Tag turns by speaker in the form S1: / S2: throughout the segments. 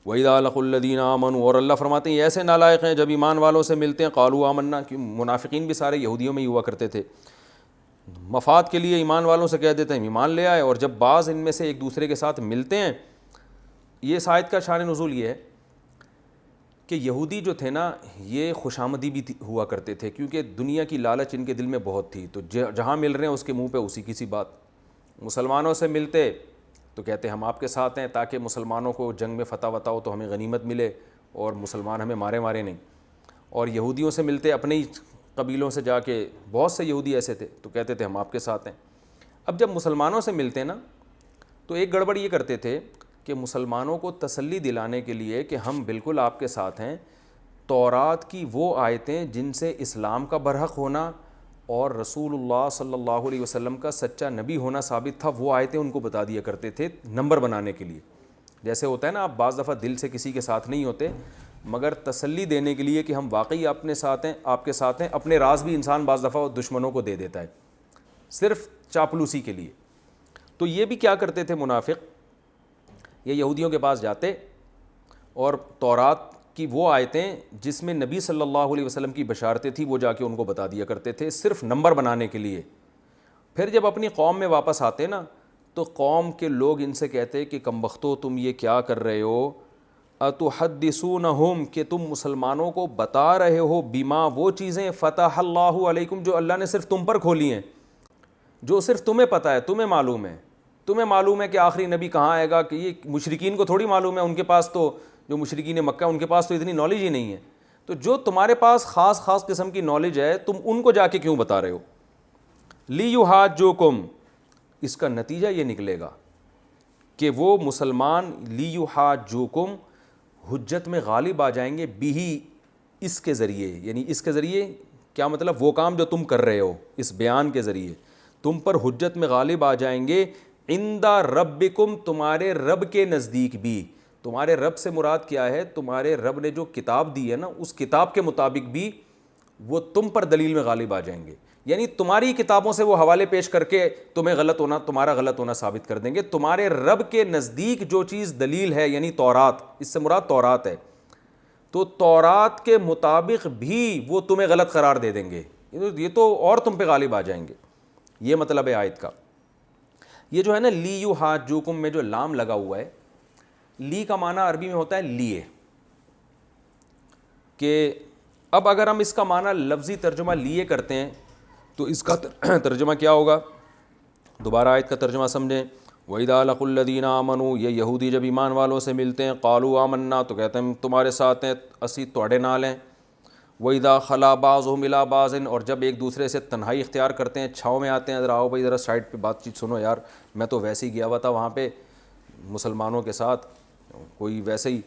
S1: وَإِذَا لَقُوا الَّذِينَ آمَنُوا، اور اللہ فرماتے ہیں یہ ایسے نالائق ہیں جب ایمان والوں سے ملتے ہیں قالوا آمنا، کہ منافقین بھی سارے یہودیوں میں ہی ہوا کرتے تھے، مفاد کے لیے ایمان والوں سے کہہ دیتے ہیں ایمان لے آئے، اور جب بعض ان میں سے ایک دوسرے کے ساتھ ملتے ہیں. یہ اس آیت کا شان نزول یہ ہے کہ یہودی جو تھے نا یہ خوش آمدی بھی ہوا کرتے تھے، کیونکہ دنیا کی لالچ ان کے دل میں بہت تھی، تو جہاں مل رہے ہیں اس کے منہ پہ اسی کی سی بات. مسلمانوں سے ملتے تو کہتے ہم آپ کے ساتھ ہیں تاکہ مسلمانوں کو جنگ میں فتح وتا ہو تو ہمیں غنیمت ملے اور مسلمان ہمیں مارے نہیں. اور یہودیوں سے ملتے اپنے ہی قبیلوں سے جا کے، بہت سے یہودی ایسے تھے تو کہتے تھے ہم آپ کے ساتھ ہیں. اب جب مسلمانوں سے ملتے نا تو ایک گڑبڑ یہ کرتے تھے کہ مسلمانوں کو تسلی دلانے کے لیے کہ ہم بالکل آپ کے ساتھ ہیں، تورات کی وہ آیتیں جن سے اسلام کا برحق ہونا اور رسول اللہ صلی اللہ علیہ وسلم کا سچا نبی ہونا ثابت تھا، وہ آیتیں ان کو بتا دیا کرتے تھے نمبر بنانے کے لیے. جیسے ہوتا ہے نا آپ بعض دفعہ دل سے کسی کے ساتھ نہیں ہوتے مگر تسلی دینے کے لیے کہ ہم واقعی اپنے ساتھ ہیں، آپ کے ساتھ ہیں، اپنے راز بھی انسان بعض دفعہ دشمنوں کو دے دیتا ہے صرف چاپلوسی کے لیے. تو یہ بھی کیا کرتے تھے منافق، یہ یہودیوں کے پاس جاتے اور تورات کی وہ آیتیں جس میں نبی صلی اللہ علیہ وسلم کی بشارتیں تھیں وہ جا کے ان کو بتا دیا کرتے تھے صرف نمبر بنانے کے لیے. پھر جب اپنی قوم میں واپس آتے نا تو قوم کے لوگ ان سے کہتے کہ کم بختو تم یہ کیا کر رہے ہو، اتحدثونہم، کہ تم مسلمانوں کو بتا رہے ہو بیما وہ چیزیں فتح اللہ علیکم جو اللہ نے صرف تم پر کھولی ہیں، جو صرف تمہیں پتہ ہے، تمہیں معلوم ہے کہ آخری نبی کہاں آئے گا، کہ یہ مشرکین کو تھوڑی معلوم ہے، ان کے پاس تو جو مشرکین مکہ ان کے پاس تو اتنی نالج ہی نہیں ہے. تو جو تمہارے پاس خاص قسم کی نالج ہے تم ان کو جا کے کیوں بتا رہے ہو. لیحاجوکم، اس کا نتیجہ یہ نکلے گا کہ وہ مسلمان لیحاجوکم حجت میں غالب آ جائیں گے، بھی اس کے ذریعے، یعنی اس کے ذریعے کیا مطلب، وہ کام جو تم کر رہے ہو اس بیان کے ذریعے تم پر حجت میں غالب آ جائیں گے، عند ربکم، تمہارے رب کے نزدیک بھی. تمہارے رب سے مراد کیا ہے، تمہارے رب نے جو کتاب دی ہے نا اس کتاب کے مطابق بھی وہ تم پر دلیل میں غالب آ جائیں گے. یعنی تمہاری کتابوں سے وہ حوالے پیش کر کے تمہارا غلط ہونا ثابت کر دیں گے. تمہارے رب کے نزدیک جو چیز دلیل ہے یعنی تورات، اس سے مراد تورات ہے، تو تورات کے مطابق بھی وہ تمہیں غلط قرار دے دیں گے، یہ تو اور تم پہ غالب آ جائیں گے. یہ مطلب ہے آیت کا. یہ جو ہے نا لیحاجوکم میں جو لام لگا ہوا ہے، لی کا معنی عربی میں ہوتا ہے لیے، کہ اب اگر ہم اس کا معنی لفظی ترجمہ لیے کرتے ہیں تو اس کا ترجمہ کیا ہوگا، دوبارہ آیت کا ترجمہ سمجھیں. وَإِذَا لَقُوا الَّذِينَ آمَنُوا، یہ یہودی جب ایمان والوں سے ملتے ہیں، قالوا آمنا، تو کہتے ہیں تمہارے ساتھ ہیں، اسی توڑے نال ہیں. وَإِذَا خَلَا بَعْضُهُمْ إِلَىٰ بَعْضٍ، اور جب ایک دوسرے سے تنہائی اختیار کرتے ہیں، چھاؤں میں آتے ہیں، ذرا آؤ بھائی ذرا سائڈ پہ بات چیت سنو یار، میں تو ویسے ہی گیا ہوا تھا وہاں پہ مسلمانوں کے ساتھ، کوئی ویسے ہی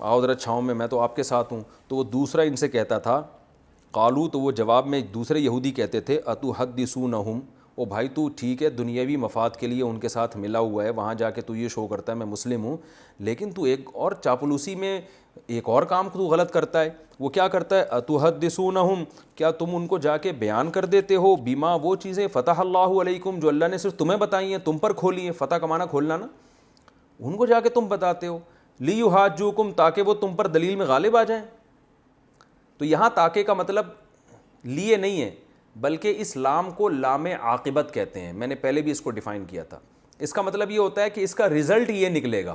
S1: آؤ ذرا چھاؤں میں تو آپ کے ساتھ ہوں. تو وہ دوسرا ان سے کہتا تھا قالو، تو وہ جواب میں دوسرے یہودی کہتے تھے اتحدثونہم، او بھائی تو ٹھیک ہے دنیاوی مفاد کے لیے ان کے ساتھ ملا ہوا ہے، وہاں جا کے تو یہ شو کرتا ہے میں مسلم ہوں، لیکن تو ایک اور چاپلوسی میں ایک اور کام تو غلط کرتا ہے. وہ کیا کرتا ہے، اتحدثونہم، کیا تم ان کو جا کے بیان کر دیتے ہو، بیما وہ چیزیں فتح اللہ علیکم جو اللہ نے صرف تمہیں بتائی ہیں، تم پر کھولی ہیں. فتح کا معنی کھولنا نا، ان کو جا کے تم بتاتے ہو. لیحاجوکم، تاکہ وہ تم پر دلیل میں غالب آ جائیں. تو یہاں تاکہ کا مطلب لیے نہیں ہے بلکہ اس لام کو لام عاقبت کہتے ہیں. میں نے پہلے بھی اس کو ڈیفائن کیا تھا. اس کا مطلب یہ ہوتا ہے کہ اس کا رزلٹ یہ نکلے گا.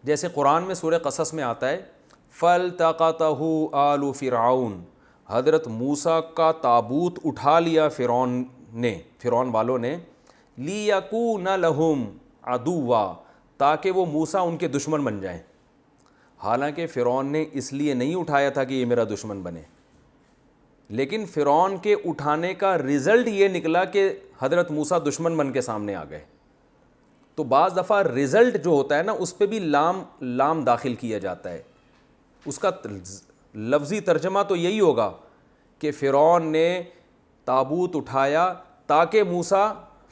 S1: جیسے قرآن میں سورہ قصص میں آتا ہے فَالْتَقَطَهُ آلُ فِرْعَوْنَ، حضرت موسیٰ کا تابوت اٹھا لیا فرعون والوں نے، لِيَكُونَ لَهُمْ عَدُوًّا، تاکہ وہ موسیٰ ان کے دشمن بن جائیں. حالانکہ فرعون نے اس لیے نہیں اٹھایا تھا کہ یہ میرا دشمن بنے، لیکن فرعون کے اٹھانے کا رزلٹ یہ نکلا کہ حضرت موسیٰ دشمن بن کے سامنے آ گئے. تو بعض دفعہ رزلٹ جو ہوتا ہے نا اس پہ بھی لام داخل کیا جاتا ہے. اس کا لفظی ترجمہ تو یہی ہوگا کہ فرعون نے تابوت اٹھایا تاکہ موسیٰ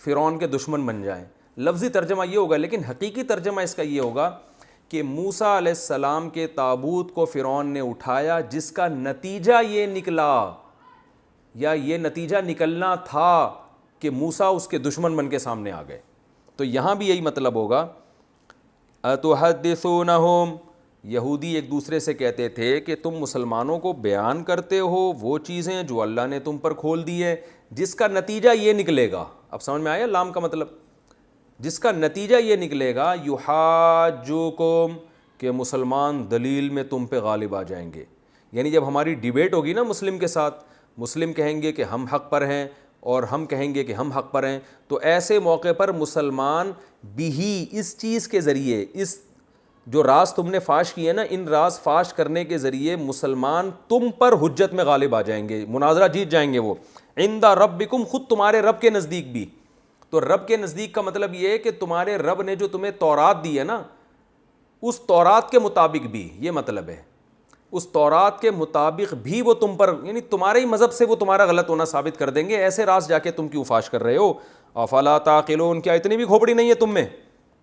S1: فرعون کے دشمن بن جائیں. لفظی ترجمہ یہ ہوگا، لیکن حقیقی ترجمہ اس کا یہ ہوگا کہ موسیٰ علیہ السلام کے تابوت کو فرعون نے اٹھایا، جس کا نتیجہ یہ نکلا یا یہ نتیجہ نکلنا تھا کہ موسیٰ اس کے دشمن بن کے سامنے آ گئے. تو یہاں بھی یہی مطلب ہوگا اتحدثونہم، یہودی ایک دوسرے سے کہتے تھے کہ تم مسلمانوں کو بیان کرتے ہو وہ چیزیں جو اللہ نے تم پر کھول دی ہے، جس کا نتیجہ یہ نکلے گا، اب سمجھ میں آیا لام کا مطلب، جس کا نتیجہ یہ نکلے گا یحاجوکم، کہ مسلمان دلیل میں تم پہ غالب آ جائیں گے. یعنی جب ہماری ڈیبیٹ ہوگی نا مسلم کے ساتھ، مسلم کہیں گے کہ ہم حق پر ہیں اور ہم کہیں گے کہ ہم حق پر ہیں، تو ایسے موقع پر مسلمان بھی اس چیز کے ذریعے، اس جو راز تم نے فاش کیے نا، ان راز فاش کرنے کے ذریعے مسلمان تم پر حجت میں غالب آ جائیں گے، مناظرہ جیت جائیں گے وہ. عند ربکم، خود تمہارے رب کے نزدیک بھی. تو رب کے نزدیک کا مطلب یہ ہے کہ تمہارے رب نے جو تمہیں تورات دی ہے نا، اس تورات کے مطابق بھی، یہ مطلب ہے اس تورات کے مطابق بھی وہ تم پر، یعنی تمہارے ہی مذہب سے وہ تمہارا غلط ہونا ثابت کر دیں گے. ایسے راز جا کے تم کیوں فاش کر رہے ہو؟ افلا تعقلون، کیا اتنی بھی کھوپڑی نہیں ہے تم میں؟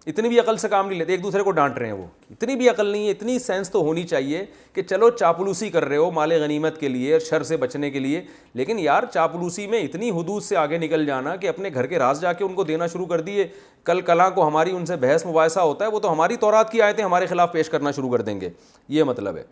S1: اتنی بھی عقل سے کام نہیں لیتے؟ ایک دوسرے کو ڈانٹ رہے ہیں وہ، اتنی بھی عقل نہیں ہے، اتنی سینس تو ہونی چاہیے کہ چلو چاپلوسی کر رہے ہو مال غنیمت کے لیے، شر سے بچنے کے لیے، لیکن یار چاپلوسی میں اتنی حدود سے آگے نکل جانا کہ اپنے گھر کے راز جا کے ان کو دینا شروع کر دیے. کل کلاں کو ہماری ان سے بحث مباحثہ ہوتا ہے، وہ تو ہماری تورات کی آیتیں ہمارے خلاف پیش کرنا شروع کر دیں گے. یہ مطلب ہے.